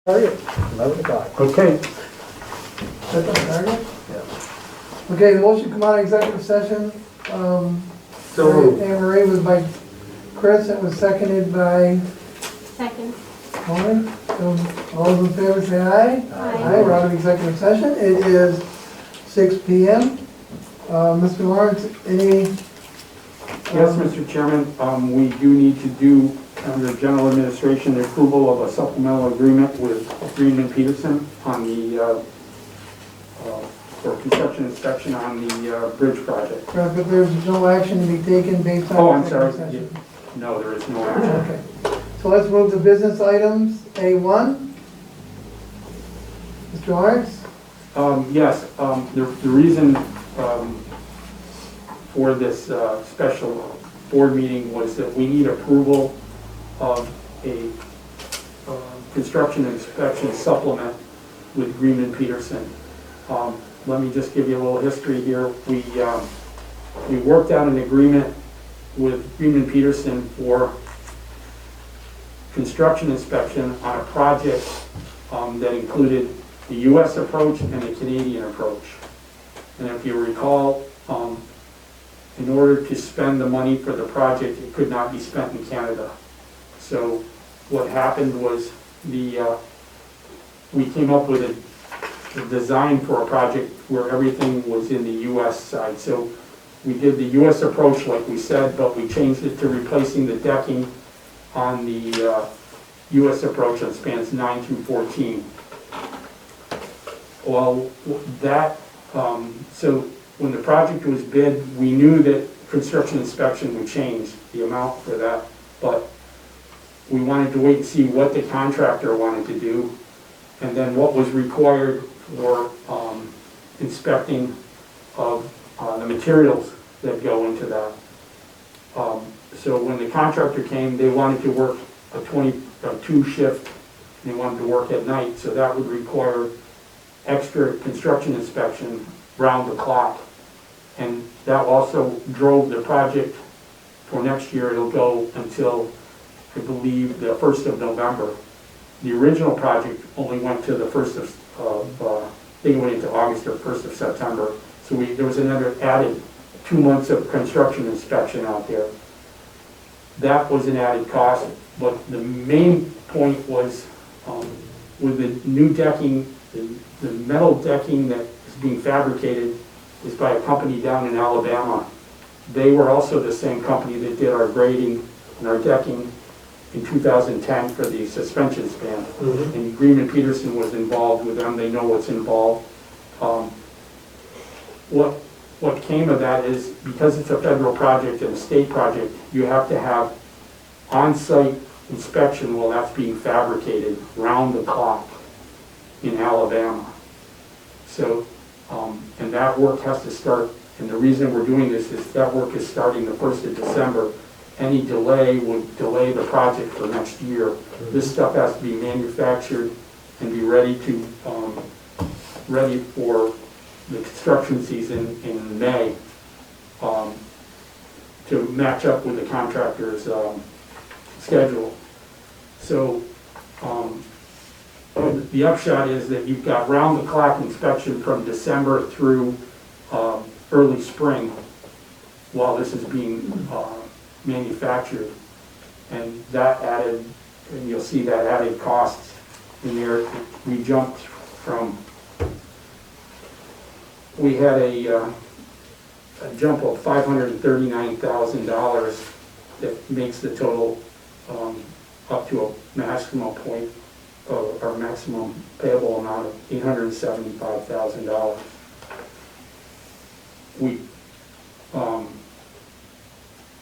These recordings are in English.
Target, 11 o'clock. Okay, That's on target? Yeah. Okay, the motion come out of executive session. so moved. Anne Marie was by Chris, it was seconded by Second. Lauren. So all those in favor say aye. Aye. We're out of executive session. It is 6 PM. Mr. Lawrence, any? Yes, Mr. Chairman, we do need to do, under general administration, the approval of a supplemental agreement with Greenman Peterson on the, for construction inspection on the bridge project. But there's no action to be taken based on. Oh, I'm sorry. executive session. No, there is no action. Okay. So let's move to business items. A1. Mr. Lawrence? Yes, the reason for this special board meeting was that we need approval of a construction inspection supplement with Greenman Peterson. Let me just give you a little history here. We worked out an agreement with Greenman Peterson for construction inspection on a project that included the U.S. approach and the Canadian approach. And if you recall, in order to spend the money for the project, it could not be spent in Canada. So what happened was we came up with a design for a project where everything was in the U.S. side. So we did the U.S. approach like we said, but we changed it to replacing the decking on the U.S. approach on spans 9 through 14. Well, that, so when the project was bid, we knew that construction inspection would change the amount for that, but we wanted to wait and see what the contractor wanted to do, and then what was required for inspecting of the materials that go into that. So when the contractor came, they wanted to work a 22 shift, they wanted to work at night, so that would require extra construction inspection round the clock. And that also drove the project for next year. It'll go until, I believe, the 1st of November. The original project only went to the 1st of I think it went into August or 1st of September. So there was another added 2 months of construction inspection out there. That was an added cost, but the main point was with the new decking, the metal decking that is being fabricated is by a company down in Alabama. They were also the same company that did our grading and our decking in 2010 for the suspension span. Mm-hmm. And Greenman Peterson was involved with them. They know what's involved. What came of that is because it's a federal project and a state project, you have to have on-site inspection while that's being fabricated round the clock in Alabama. So, and that work has to start, and the reason we're doing this is that work is starting the 1st of December. Any delay would delay the project for next year. This stuff has to be manufactured and be ready for the construction season in May to match up with the contractor's schedule. So the upshot is that you've got round-the-clock inspection from December through early spring while this is being manufactured. And that added, and you'll see that added costs in there. We jumped from, we had a jump of $539,000 that makes the total up to a maximum point, or maximum payable amount of $875,000. We,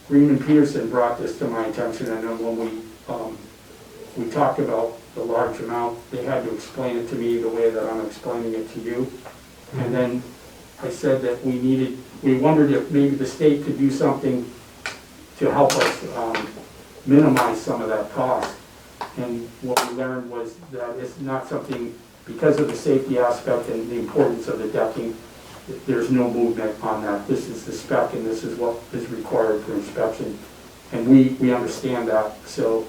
Greenman Peterson brought this to my attention, and then when we talked about the large amount, they had to explain it to me the way that I'm explaining it to you. And then I said that we wondered if maybe the state could do something to help us minimize some of that cost. And what we learned was that it's not something, because of the safety aspect and the importance of the decking, there's no movement on that. This is the spec and this is what is required for inspection. And we understand that. So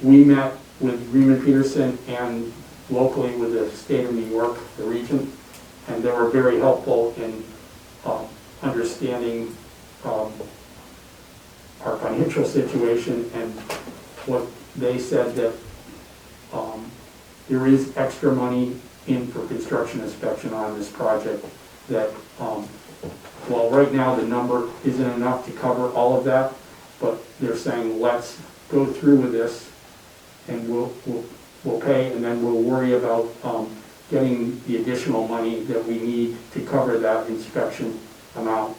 we met with Greenman Peterson and locally with the state of New York, the region, and they were very helpful in understanding our financial situation, and what they said that there is extra money in for construction inspection on this project that, well, right now the number isn't enough to cover all of that, but they're saying, let's go through with this and we'll pay, and then we'll worry about getting the additional money that we need to cover that inspection amount,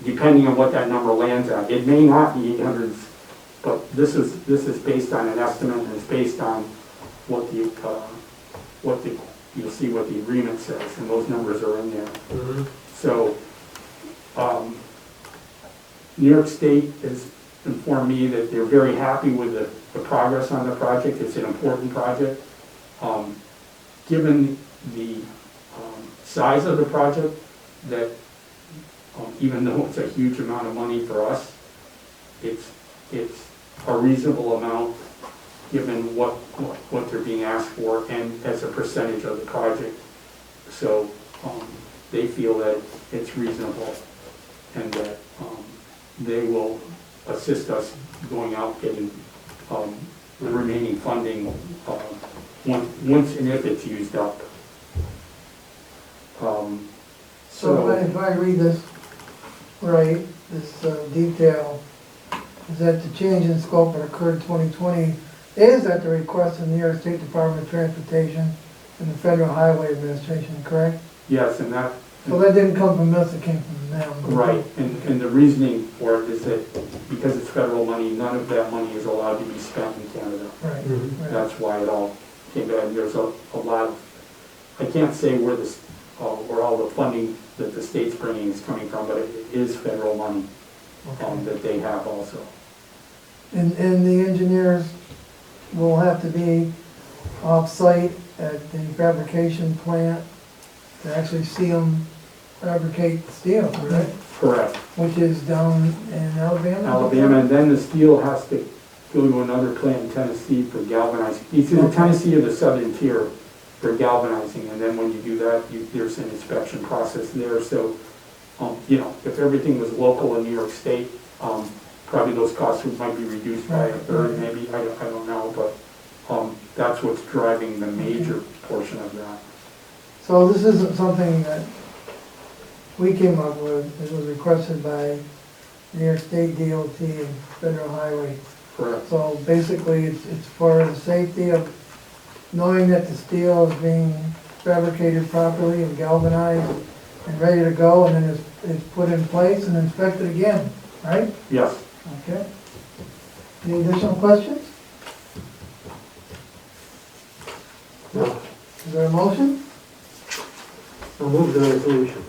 depending on what that number lands at. It may not be 800, but this is based on an estimate, and it's based on what you'll see what the agreement says, and those numbers are in there. Mm-hmm. So, New York State has informed me that they're very happy with the progress on the project. It's an important project. Given the size of the project, that even though it's a huge amount of money for us, it's a reasonable amount given what they're being asked for and as a percentage of the project. So they feel that it's reasonable and that they will assist us going out getting the remaining funding once and if it's used up. So if I read this right, this detail, is that the change in scope that occurred in 2020 is at the request of the New York State Department of Transportation and the Federal Highway Administration, correct? Yes, and that. So that didn't come from us, it came from them. Right, and the reasoning for it is that because it's federal money, none of that money is allowed to be spent in Canada. Right, Mhm. right. That's why it all came back. And there's a lot of, I can't say where all the funding that the state's bringing is coming from, but it is federal money Okay. that they have also. And the engineers will have to be off-site at the fabrication plant to actually see them fabricate steel, correct? Correct. Which is down in Alabama? Alabama, and then the steel has to go to another plant in Tennessee for galvanizing. It's either Tennessee or the Southern Tier for galvanizing, and then when you do that, there's an inspection process there. So, you know, if everything was local in New York State, probably those costs might be reduced by a third, maybe, I don't know, but that's what's driving the major portion of that. So this isn't something that we came up with, it was requested by New York State DOT and Federal Highway. Correct. So basically, it's for the safety of knowing that the steel is being fabricated properly and galvanized and ready to go, and then it's put in place and inspected again, right? Yes. Okay. Any additional questions? No. Is there a motion? I'll move the resolution.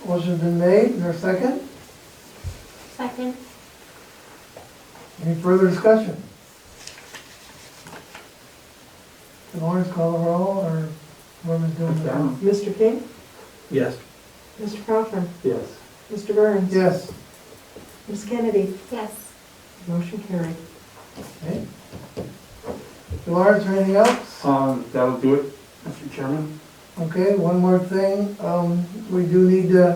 Motion's been made, is there a second? Second. Any further discussion? Lawrence, call the roll, or whoever's doing the roll? Mr. King? Yes. Mr. Cochran? Yes. Mr. Burns? Yes. Ms. Kennedy? Yes. Motion carried. Okay. Lawrence, or anything else? That'll do it, Mr. Chairman. Okay, one more thing, we do need to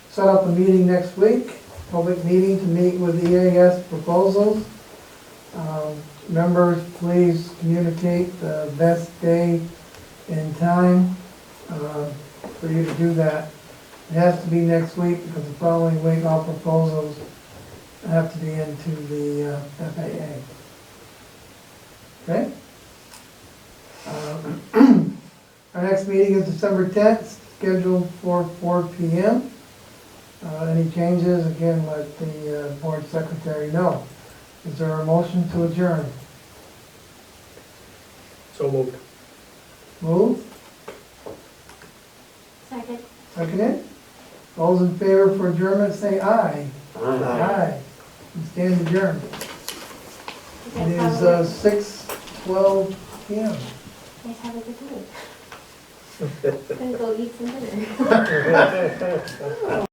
set up a meeting next week, public meeting to meet with EAS proposals. Members, please communicate the best day and time for you to do that. It has to be next week because the following week all proposals have to be into the FAA. Okay? Our next meeting is December 10th, scheduled for 4 p.m. Any changes, again, let the board secretary know. Is there a motion to adjourn? So moved. Move? Second. Seconded? All those in favor for adjournment, say aye. Aye. Aye. We stand adjourned. You It guys is have a- 6:12 p.m. you guys have a good night. Gonna go eat some dinner.